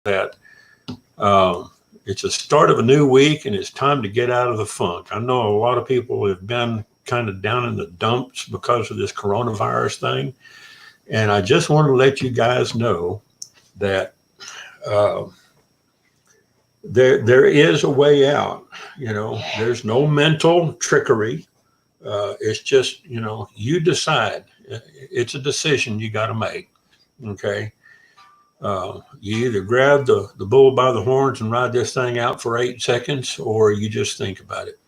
that it's a start of a new week and it's time to get out of the funk. I know a lot of people have been kind of down in the dumps because of this coronavirus thing. And I just want to let you guys know that uh, there is a way out. You know, there's no mental trickery. It's just, you know, you decide. It's a decision you got to make. Okay. You either grab the bull by the horns and ride this thing out for 8 seconds, or you just think about it.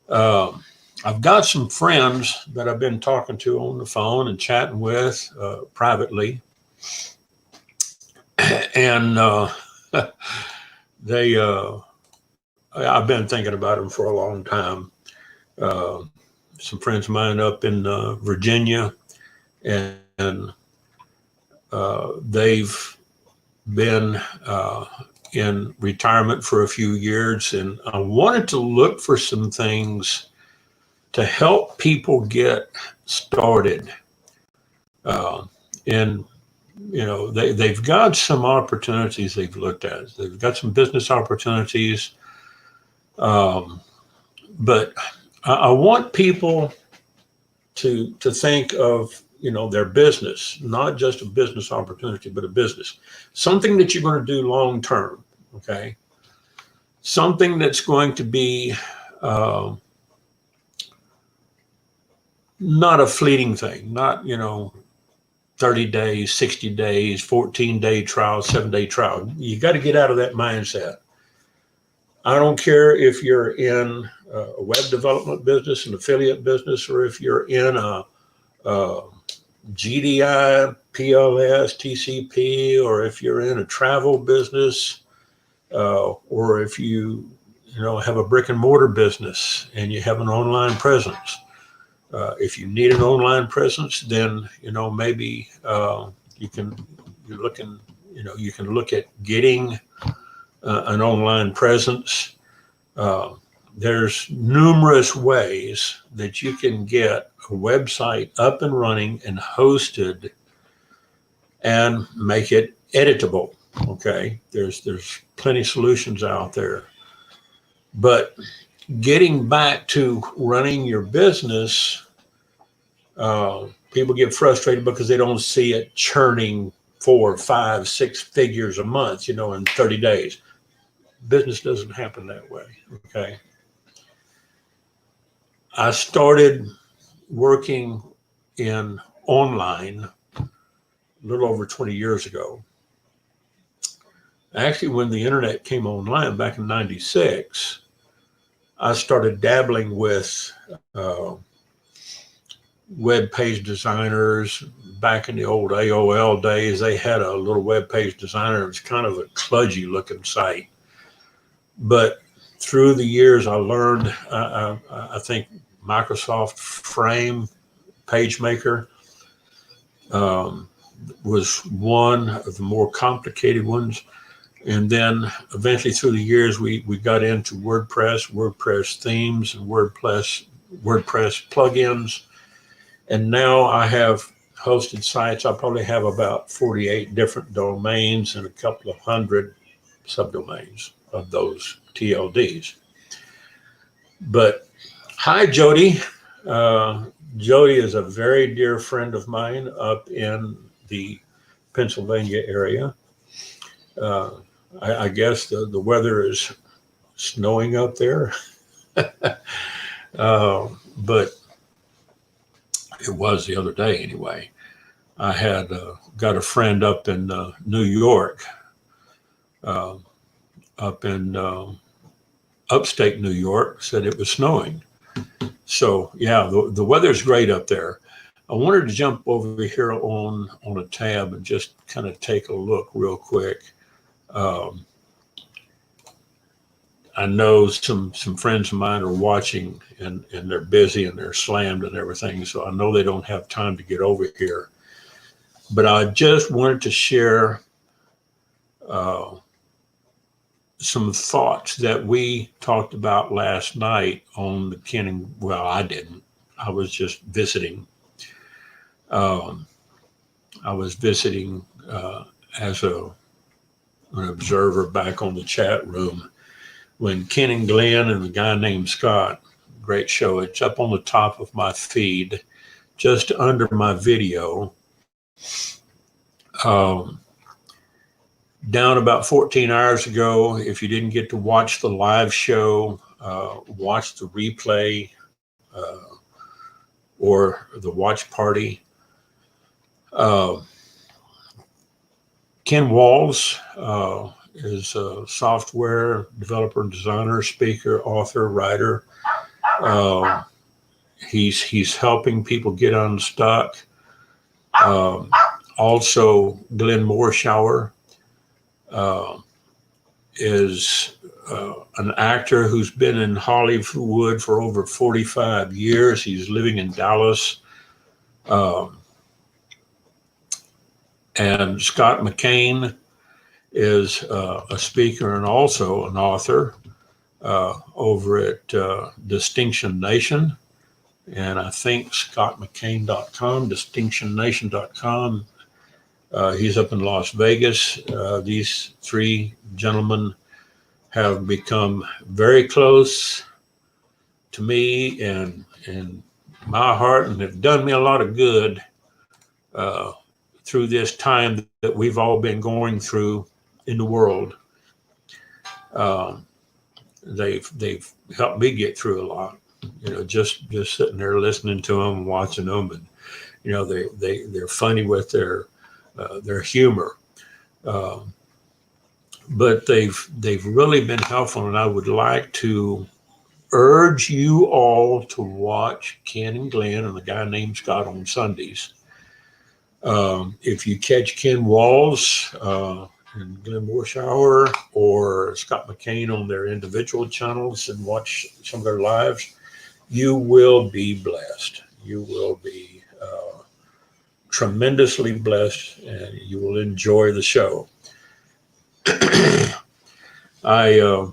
Um, I've got some friends that I've been talking to on the phone and chatting with privately, and they I've been thinking about them for a long time. Uh, some friends of mine up in Virginia, and they've been in retirement for a few years, and I wanted to look for some things to help people get started. Uh, and they've got some opportunities they've looked at. They've got some business opportunities, um, but I want people to think of their business, not just a business opportunity, but a business, something that you're going to do long term. Okay, something that's going to be uh, not a fleeting thing, not 30 days, 60 days, 14-day trial, 7-day trial. You got to get out of that mindset. I don't care if you're in a web development business, an affiliate business, or if you're in a GDI, PLS, TCP, or if you're in a travel business, or if you have a brick and mortar business and you have an online presence. If you need an online presence, then maybe you can you're looking you can look at getting an online presence. Uh, there's numerous ways that you can get a website up and running and hosted and make it editable. Okay, there's plenty of solutions out there, but getting back to running your business, people get frustrated because they don't see it churning 4, 5, 6 figures a month, in 30 days. Business doesn't happen that way. Okay. I started working in online a little over 20 years ago. Actually, when the internet came online back in 96, I started dabbling with web page designers. Back in the old AOL days, they had a little web page designer. It was kind of a kludgy looking site. But through the years, I learned, I think Microsoft Frame PageMaker um, was one of the more complicated ones. And then eventually through the years, we got into WordPress themes, and WordPress plugins. And now I have hosted sites. I probably have about 48 different domains and a couple of hundred subdomains of those TLDs. But hi, Jody. Jody is a very dear friend of mine up in the Pennsylvania area. Uh, I guess the weather is snowing up there, but it was the other day anyway. I had got a friend up in New York, uh, up in upstate New York, said it was snowing. So yeah, the weather's great up there. I wanted to jump over here on a tab and just kind of take a look real quick. Um, I know some friends of mine are watching, and they're busy and they're slammed and everything. So I know they don't have time to get over here. But I just wanted to share uh, some thoughts that we talked about last night on the Kenning. Well, I didn't. I was just visiting. Um, I was visiting as a an observer back on the chat room when Ken and Glenn and the guy named Scott, great show. It's up on the top of my feed, just under my video. Down about 14 hours ago, if you didn't get to watch the live show, watch the replay or the watch party. Ken Walls is a software developer, designer, speaker, author, writer. He's helping people get unstuck. Also, Glenn Morshower is an actor who's been in Hollywood for over 45 years. He's living in Dallas. And Scott McKain is a speaker and also an author over at Distinction Nation. And I think scottmccain.com, distinctionnation.com. He's up in Las Vegas. These three gentlemen have become very close to me and my heart, and have done me a lot of good through this time that we've all been going through in the world. They've helped me get through a lot. You know, just sitting there listening to them, watching them, and you know they're funny with their humor, but they've really been helpful. And I would like to urge you all to watch Ken and Glenn and the guy named Scott on Sundays. If you catch Ken Walls and Glenn Morshower or Scott McKain on their individual channels and watch some of their lives, you will be blessed. You will be tremendously blessed, and you will enjoy the show. I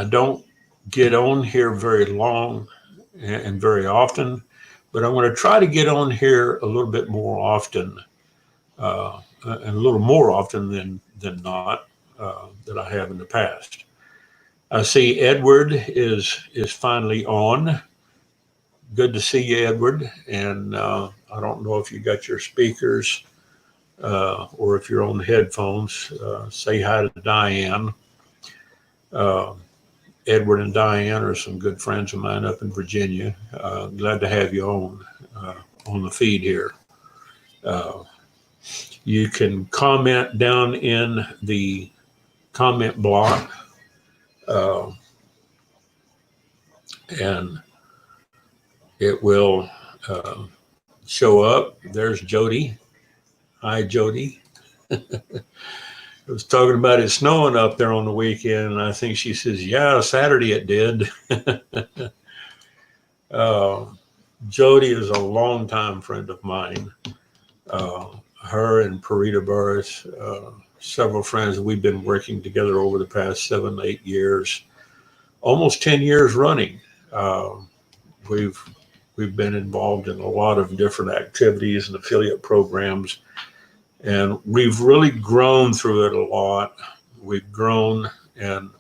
don't get on here very long and very often, but I'm going to try to get on here a little bit more often, and a little more often than not that I have in the past. I see Edward is finally on. Good to see you, Edward. And I don't know if you got your speakers or if you're on headphones. Say hi to Diane. Edward and Diane are some good friends of mine up in Virginia. Glad to have you on the feed here. You can comment down in the comment block. And it will show up. There's Jody. Hi, Jody. I was talking about it snowing up there on the weekend, and I think she says, yeah, Saturday it did. Jody is a longtime friend of mine. Her and Parita Burris, several friends. We've been working together over the past 7, 8 years, almost 10 years running. We've been involved in a lot of different activities and affiliate programs, and we've really grown through it a lot. We've grown, and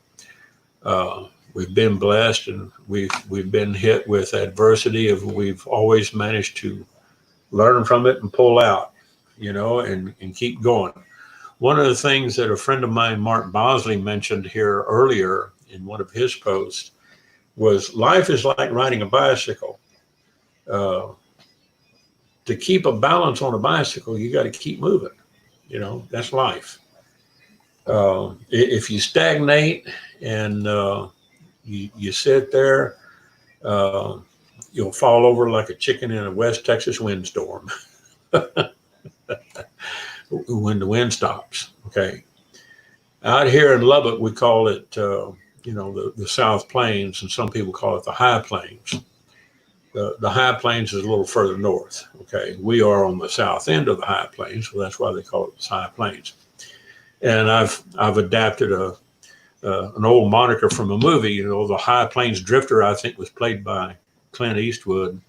we've been blessed, and we've been hit with adversity. We've always managed to learn from it and pull out, you know, and keep going. One of the things that a friend of mine, Mark Bosley, mentioned here earlier in one of his posts was life is like riding a bicycle. To keep a balance on a bicycle, you got to keep moving. You know, that's life. If you stagnate and you sit there, you'll fall over like a chicken in a West Texas windstorm when the wind stops. Okay. Out here in Lubbock, we call it, the South Plains, and some people call it the High Plains. The High Plains is a little further north. Okay, we are on the south end of the High Plains, so that's why they call it the High Plains. And I've adapted an old moniker from a movie. You know, the High Plains Drifter, I think, was played by Clint Eastwood.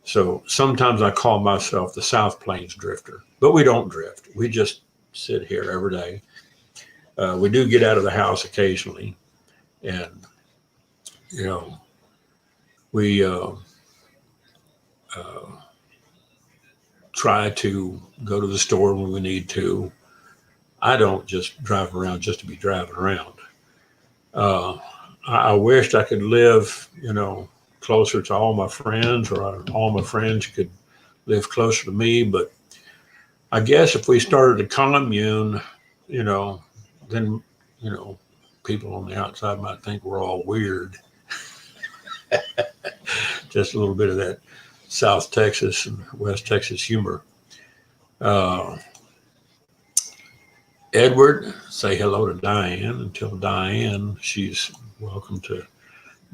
So sometimes I call myself the South Plains Drifter, but we don't drift. We just sit here every day. We do get out of the house occasionally, and you know, we try to go to the store when we need to. I don't just drive around just to be driving around. Uh, I wished I could live, closer to all my friends, or all my friends could live closer to me. But I guess if we started a commune, you know, then, you know, people on the outside might think we're all weird. Just a little bit of that South Texas and West Texas humor. Uh, Edward, say hello to Diane. And tell Diane she's welcome to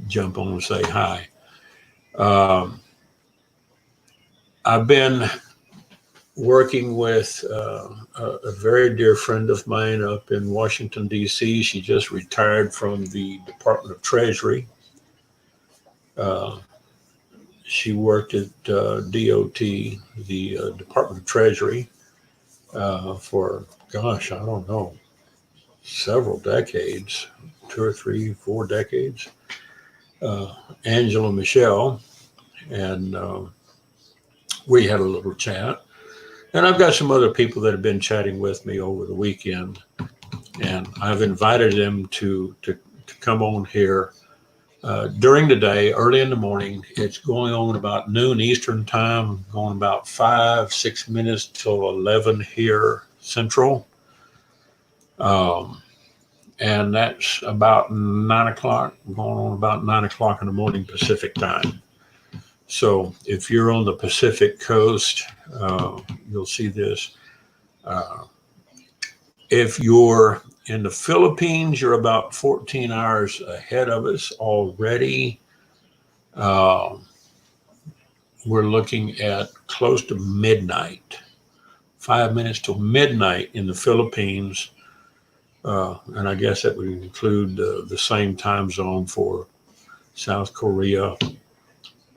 jump on and say hi. Um, I've been working with a very dear friend of mine up in Washington, D.C. She just retired from the Department of Treasury. She worked at DOT, the Department of Treasury, for, gosh, I don't know, several decades, 2 or 3, 4 decades. Angela Michelle, and we had a little chat. And I've got some other people that have been chatting with me over the weekend, and I've invited them to come on here during the day, early in the morning. It's going on about noon Eastern time, going about 5-6 minutes till 11 here Central. And that's about 9 o'clock, going on about 9 o'clock in the morning Pacific time. So if you're on the Pacific coast, you'll see this. If you're in the Philippines, you're about 14 hours ahead of us already. We're looking at close to midnight, 5 minutes till midnight in the Philippines. And I guess that would include the same time zone for South Korea.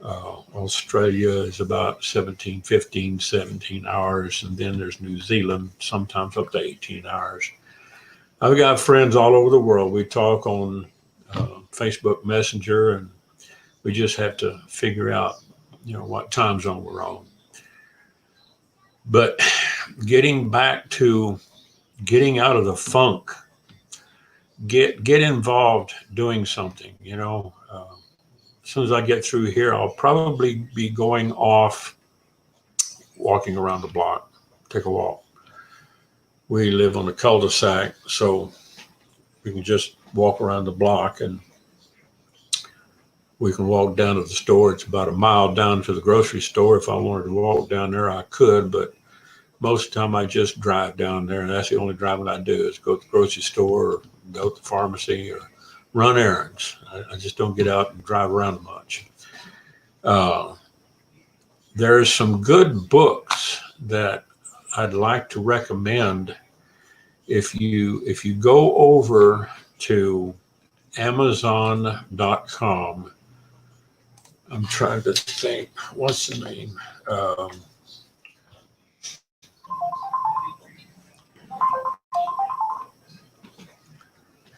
Australia is about 17 hours. And then there's New Zealand, sometimes up to 18 hours. I've got friends all over the world. We talk on Facebook Messenger, and we just have to figure out, what time zone we're on. But getting back to getting out of the funk, get involved doing something, as soon as I get through here, I'll probably be going off, walking around the block, take a walk. We live on a cul-de-sac, so we can just walk around the block, and we can walk down to the store. It's about a mile down to the grocery store. If I wanted to walk down there, I could, but most of the time I just drive down there, and that's the only driving I do, is go to the grocery store or go to the pharmacy or run errands. I just don't get out and drive around much. There's some good books that I'd like to recommend. If you go over to Amazon.com, I'm trying to think, what's the name?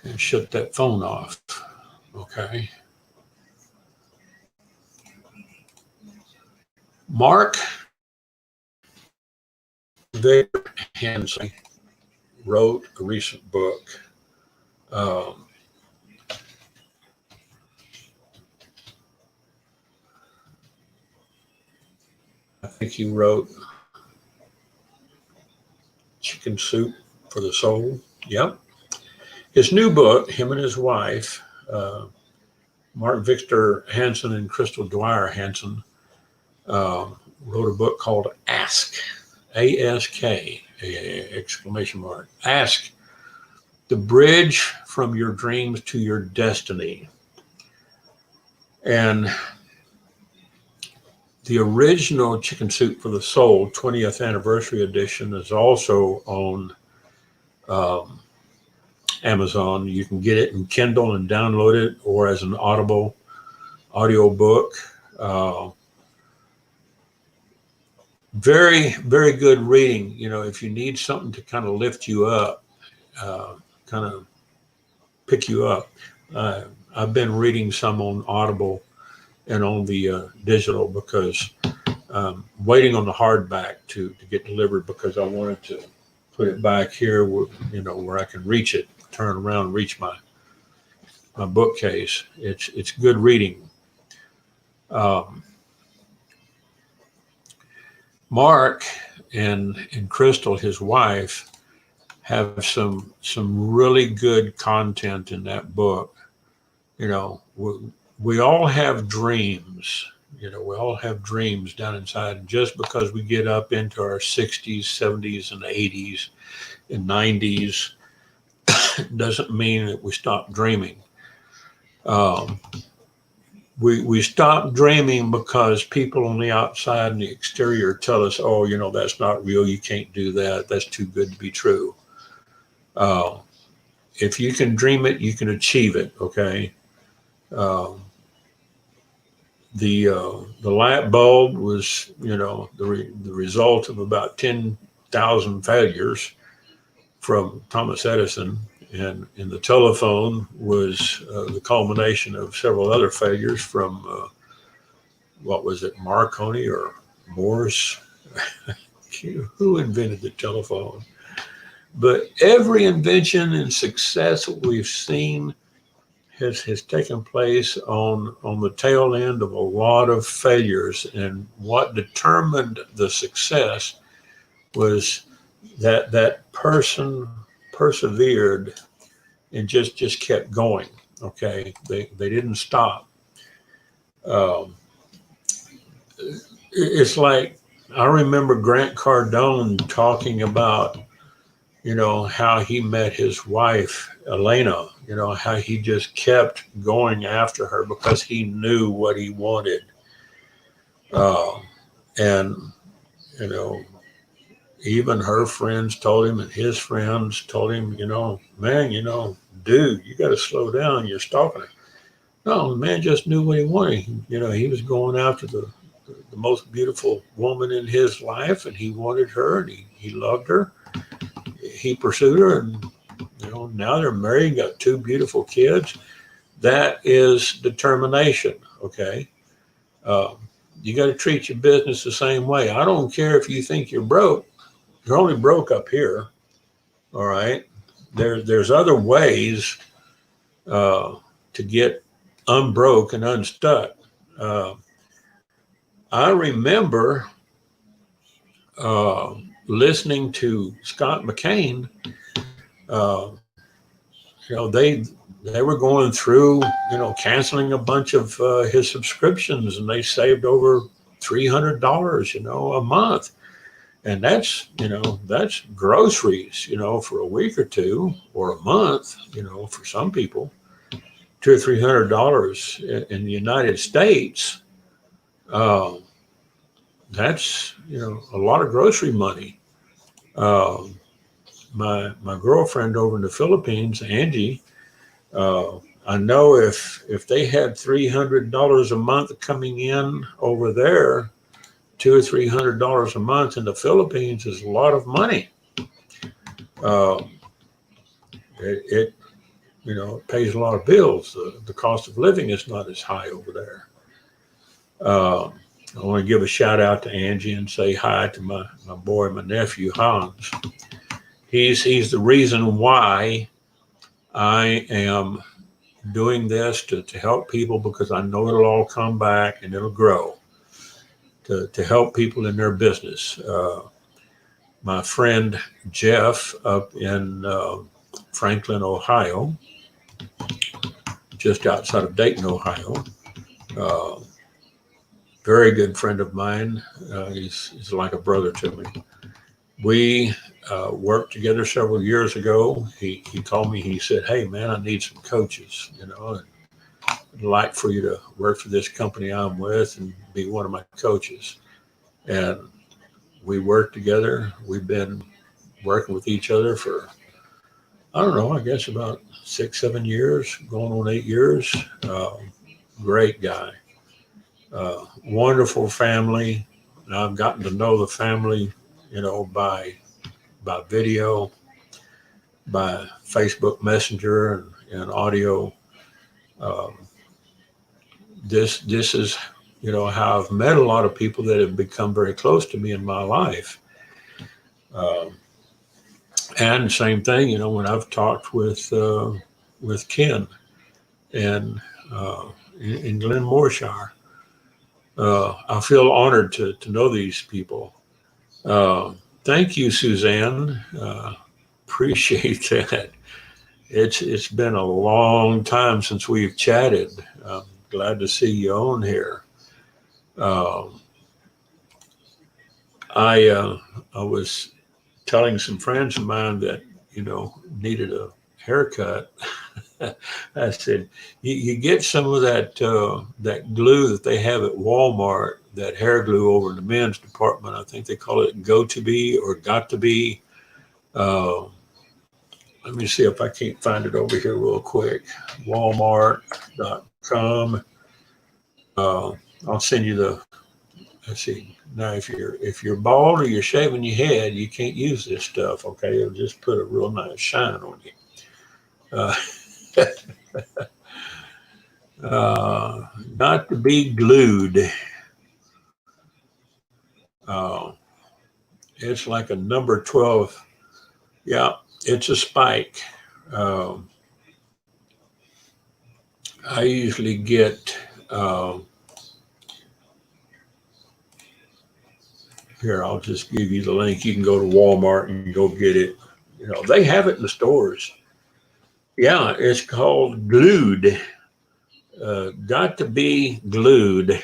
And shut that phone off. Okay. Mark Victor Hansen wrote a recent book. I think he wrote Chicken Soup for the Soul. Yep. His new book, him and his wife, Mark Victor Hansen and Crystal Dwyer Hansen, wrote a book called Ask, A-S-K, exclamation mark. Ask, the bridge from your dreams to your destiny. And the original Chicken Soup for the Soul 20th anniversary edition is also on Amazon. You can get it in Kindle and download it, or as an audio book. Very, very good reading. You know, if you need something to kind of lift you up, kind of pick you up. I've been reading some on Audible and on the digital because waiting on the hardback to get delivered because I wanted to put it back here where, you know, where I can reach it, turn around and reach my bookcase. It's good reading. Um, Mark and Crystal, his wife, have some really good content in that book. You know, we all have dreams. You know, we all have dreams down inside. And just because we get up into our 60s, 70s, and 80s and 90s doesn't mean that we stop dreaming. Um, we stop dreaming because people on the outside and the exterior tell us, oh, you know, that's not real. You can't do that. That's too good to be true. Uh, if you can dream it, you can achieve it. Okay. Um, the light bulb was, you know, the result of about 10,000 failures from Thomas Edison, and the telephone was the culmination of several other failures from what was it, Marconi or Morse? Who invented the telephone? But every invention and success that we've seen has taken place on the tail end of a lot of failures. And what determined the success was that person persevered and just kept going. Okay, they didn't stop. Um, it's like I remember Grant Cardone talking about, you know, how he met his wife Elena. You know, how he just kept going after her because he knew what he wanted. Uh, and you know, even her friends told him, and his friends told him, you know, man, you know, dude, you got to slow down. You're stalking her. No, the man just knew what he wanted. You know, he was going after the most beautiful woman in his life, and he wanted her, and he loved her. He pursued her, and you know, now they're married, got two beautiful kids. That is determination. Okay, um, you got to treat your business the same way. I don't care if you think you're broke. You're only broke up here. All right. There's other ways uh, to get unbroke and unstuck. Uh, I remember uh, listening to Scott McKain. Uh, you know, they were going through, you know, canceling a bunch of his subscriptions, and they saved over $300, you know, a month. And that's, you know, that's groceries, you know, for a week or two or a month, you know, for some people, $200 or $300 in the United States. Uh, that's, you know, a lot of grocery money. Uh, my girlfriend over in the Philippines, Angie, I know if they had $300 a month coming in over there, $200 or $300 a month in the Philippines is a lot of money. Uh, it you know, it pays a lot of bills. The cost of living is not as high over there. Uh, I want to give a shout out to Angie and say hi to my boy, my nephew Hans. He's the reason why I am doing this to help people, because I know it'll all come back and it'll grow to help people in their business. My friend Jeff up in Franklin, Ohio, just outside of Dayton, Ohio. Uh, Very good friend of mine. He's like a brother to me. We worked together several years ago. He called me. He said, "Hey, man, I need some coaches. You know, and I'd like for you to work for this company I'm with and be one of my coaches." And we worked together. We've been working with each other for, I don't know, I guess about 6, 7 years, going on 8 years. Great guy. Wonderful family. And I've gotten to know the family, by video, by Facebook Messenger and audio. Um, this is, how I've met a lot of people that have become very close to me in my life. Um, and same thing, when I've talked with Ken and in Glen Morshire, I feel honored to know these people. Uh, Thank you, Suzanne. Appreciate that. It's been a long time since we've chatted. I'm glad to see you on here. Um, I was telling some friends of mine that needed a haircut. I said, you get some of that glue that they have at Walmart, that hair glue over in the men's department. I think they call it Go to Be or Got to Be. Uh, Let me see if I can't find it over here real quick. Walmart.com. Uh, I'll send you the. Let's see. Now, if you're bald or you're shaving your head, you can't use this stuff. Okay, it'll just put a real nice shine on you. Uh, Not to be glued. Uh, it's like a number 12. Yeah, it's a spike. Um, I usually get. Here, I'll just give you the link. You can go to Walmart and go get it. They have it in the stores. Yeah, it's called Glued. Got to be Glued.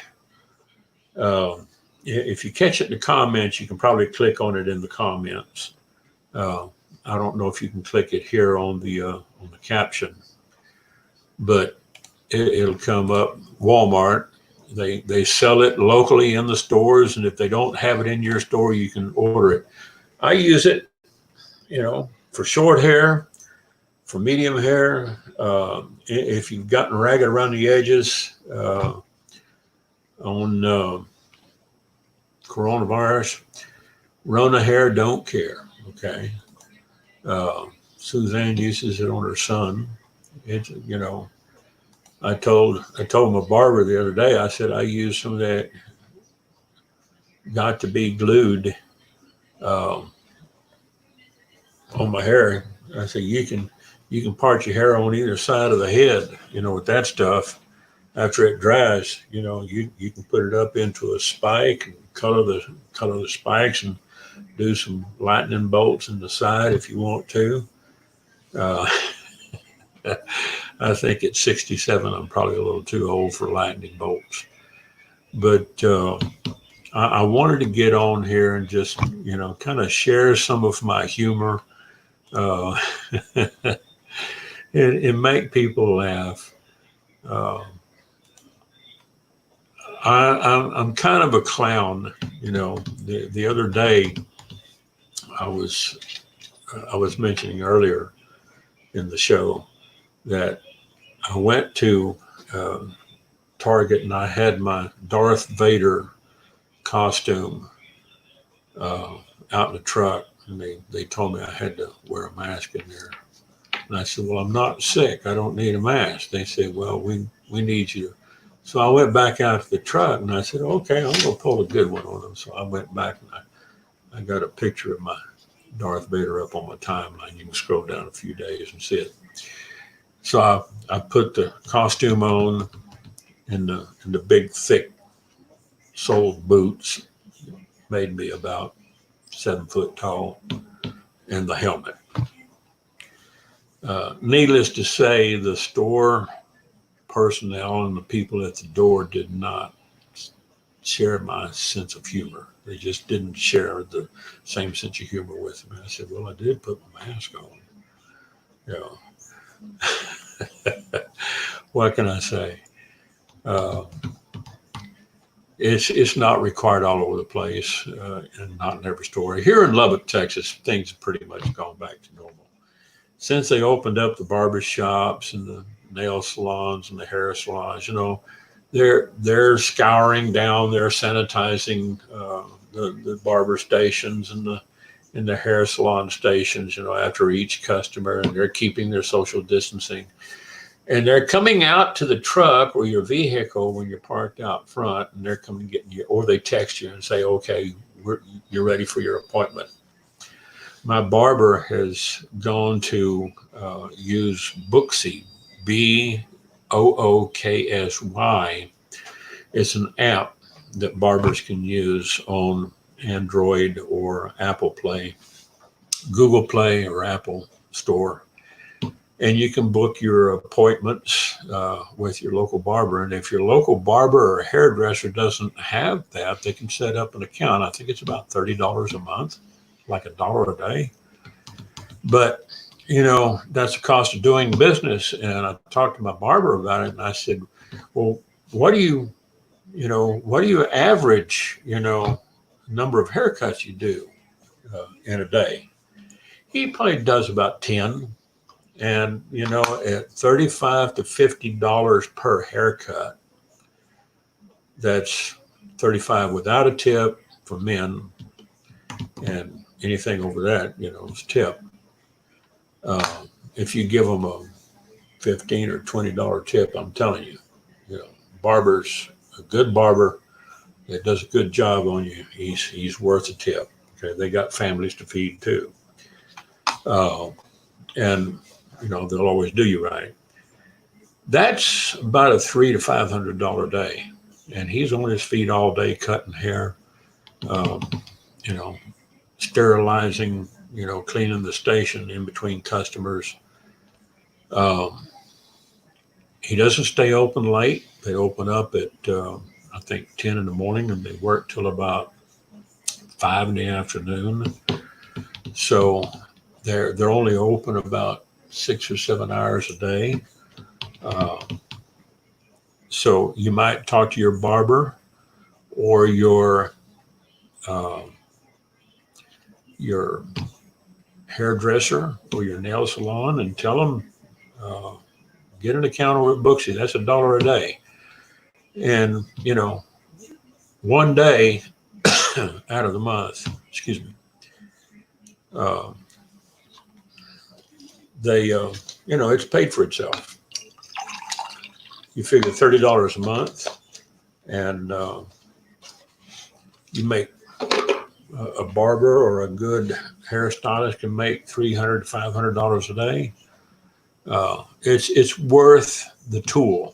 Uh, if you catch it in the comments, you can probably click on it in the comments. Uh, I don't know if you can click it here on the caption, but it'll come up. Walmart. They sell it locally in the stores, and if they don't have it in your store, you can order it. I use it, for short hair, for medium hair. If you've gotten ragged around the edges on coronavirus, Rona hair don't care. Okay. Suzanne uses it on her son. It's I told my barber the other day. I said I use some of that Got to Be Glued um, on my hair. I said you can part your hair on either side of the head, with that stuff. After it dries, you can put it up into a spike and color the spikes and do some lightning bolts in the side if you want to. Uh, I think at 67, I'm probably a little too old for lightning bolts. But I wanted to get on here and just, kind of share some of my humor uh, and make people laugh. Uh, I'm kind of a clown. The other day I was I was mentioning earlier in the show that I went to uh, Target and I had my Darth Vader costume out in the truck, and they told me I had to wear a mask in there. And I said, "Well, I'm not sick. I don't need a mask." They said, "Well, we need you." So I went back out to the truck and I said, "Okay, I'm gonna pull a good one on them." So I went back and I got a picture of my Darth Vader up on my timeline. You can scroll down a few days and see it. So I put the costume on and the big thick soled boots made me about 7 foot tall, and the helmet. Needless to say, the store personnel and the people at the door did not share my sense of humor. They just didn't share the same sense of humor with me. I said, "Well, I did put my mask on." You know, what can I say? Uh, it's not required all over the place, and not in every store. Here in Lubbock, Texas, things have pretty much gone back to normal since they opened up the barber shops and the nail salons and the hair salons. they're scouring down, they're sanitizing the barber stations and the hair salon stations, after each customer, and they're keeping their social distancing. And they're coming out to the truck or your vehicle when you're parked out front, and they're coming getting you, or they text you and say, "Okay, you're ready for your appointment." My barber has gone to use Booksy, Booksy. It's an app that barbers can use on Android or Apple Play, Google Play or Apple Store. And you can book your appointments with your local barber. And if your local barber or hairdresser doesn't have that, they can set up an account. I think it's about $30 a month, like $1 a day. But, that's the cost of doing business. And I talked to my barber about it, and I said, well, what do you average, number of haircuts you do in a day? He probably does about 10. And, at $35 to $50 per haircut, that's $35 without a tip for men, and anything over that, is tip. If you give them a $15 or $20 tip, I'm telling you, barber's a good barber that does a good job on you. He's worth a tip. Okay, they got families to feed too, and they'll always do you right. That's about a $300 to $500 day, and he's on his feet all day cutting hair, sterilizing, cleaning the station in between customers. He doesn't stay open late. They open up at I think 10 in the morning, and they work till about 5 in the afternoon. So they're only open about 6 or 7 hours a day. So you might talk to your barber or your hairdresser or your nail salon and tell them, get an account over at Booksy. That's $1 a day. And, one day out of the month, excuse me, it's paid for itself. You figure $30 a month, and you make a barber or a good hairstylist can make $300 to $500 a day. It's worth the tool.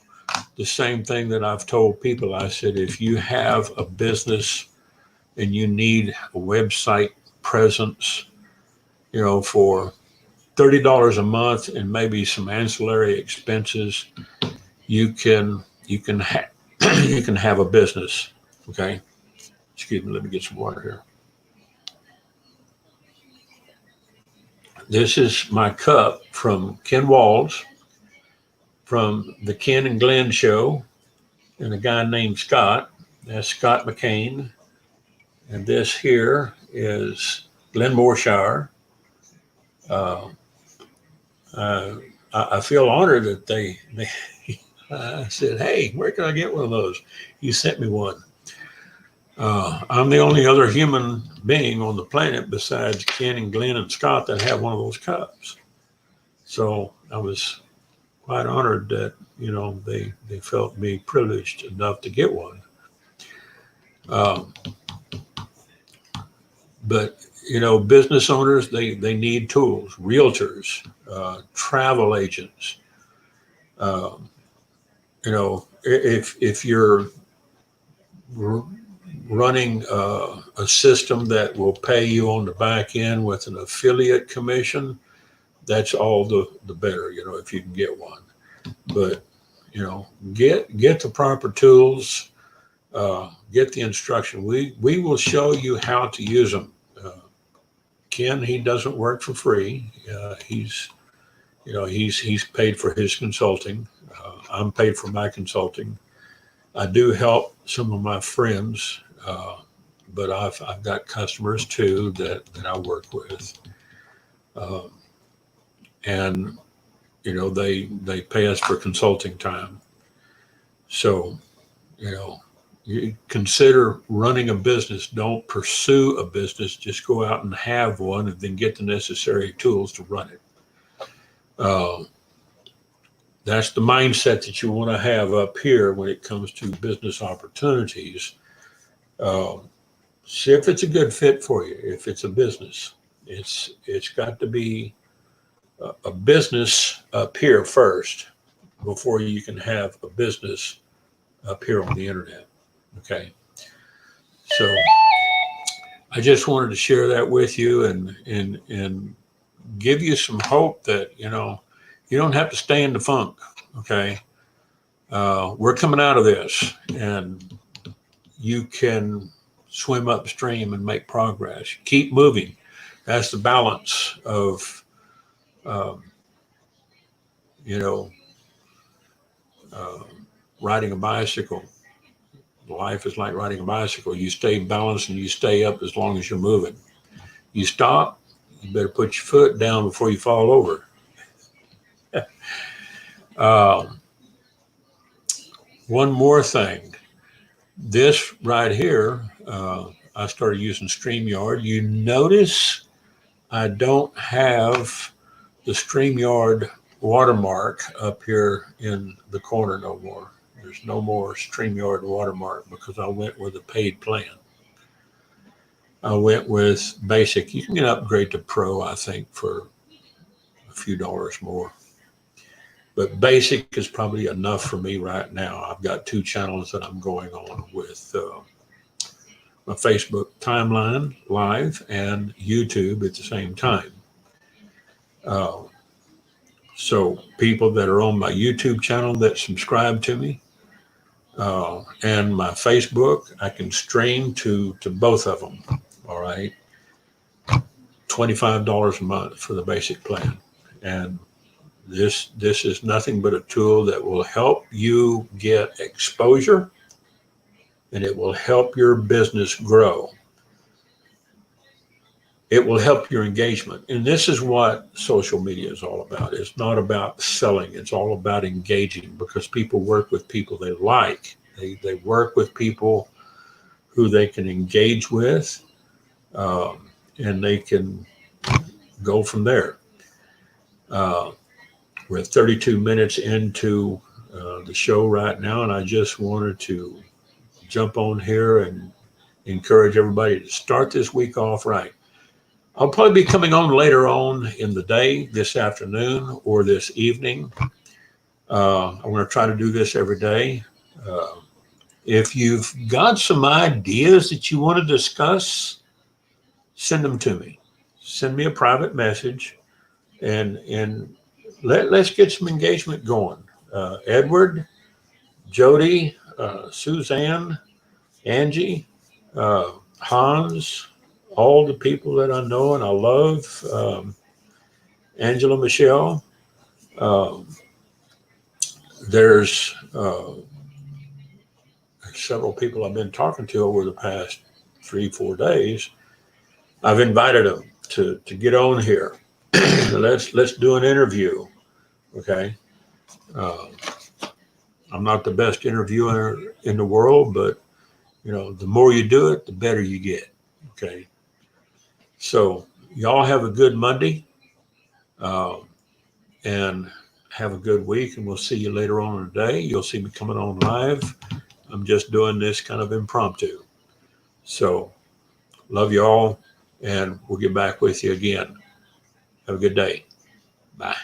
The same thing that I've told people. I said, if you have a business and you need a website presence, for $30 a month and maybe some ancillary expenses, you can have a business. Okay. Excuse me. Let me get some water here. This is my cup from Ken Walls from the Ken and Glenn show, and a guy named Scott. That's Scott McCain. And this here is Glenn Morshire. I feel honored that they I said, hey, where can I get one of those? You sent me one. I'm the only other human being on the planet besides Ken and Glenn and Scott that have one of those cups. So I was quite honored that, they felt me privileged enough to get one. But, business owners, they need tools, realtors, travel agents. If you're running a system that will pay you on the back end with an affiliate commission, that's all the better, if you can get one. But, get the proper tools, get the instruction. We will show you how to use them. Ken, he doesn't work for free. He's paid for his consulting. I'm paid for my consulting. I do help some of my friends, but I've got customers too that I work with, and they pay us for consulting time. So you know, you consider running a business. Don't pursue a business. Just go out and have one and then get the necessary tools to run it. Uh, that's the mindset that you want to have up here when it comes to business opportunities. Uh, See if it's a good fit for you. If it's a business, it's got to be a business up here first before you can have a business up here on the internet. Okay. So I just wanted to share that with you and give you some hope that, you don't have to stay in the funk. Okay. We're coming out of this and you can swim upstream and make progress. Keep moving. That's the balance of, um, you know, uh, riding a bicycle. Life is like riding a bicycle. You stay balanced and you stay up as long as you're moving. You stop, you better put your foot down before you fall over. Um, One more thing. This right here, I started using StreamYard. You notice I don't have the StreamYard watermark up here in the corner no more. There's no more StreamYard watermark because I went with a paid plan. I went with basic. You can get upgrade to pro, I think, for a few dollars more. But basic is probably enough for me right now. I've got 2 channels that I'm going on with my Facebook timeline live and YouTube at the same time. Uh, so people that are on my YouTube channel that subscribe to me and my Facebook, I can stream to both of them. All right. $25 a month for the basic plan. And this is nothing but a tool that will help you get exposure and it will help your business grow. It will help your engagement. And this is what social media is all about. It's not about selling. It's all about engaging because people work with people they like. They work with people who they can engage with, and they can go from there. We're 32 minutes into the show right now, and I just wanted to jump on here and encourage everybody to start this week off right. I'll probably be coming on later on in the day, this afternoon or this evening. I'm going to try to do this every day. If you've got some ideas that you want to discuss, send them to me. Send me a private message and let's get some engagement going. Edward, Jody, Suzanne, Angie, Hans, all the people that I know and I love, Angela Michelle. There's several people I've been talking to over the past 3-4 days. I've invited them to get on here. Let's do an interview. Okay. I'm not the best interviewer in the world, but the more you do it, the better you get. Okay. So y'all have a good Monday, and have a good week, and we'll see you later on in the day. You'll see me coming on live. I'm just doing this kind of impromptu. So love you all, and we'll get back with you again. Have a good day. Bye.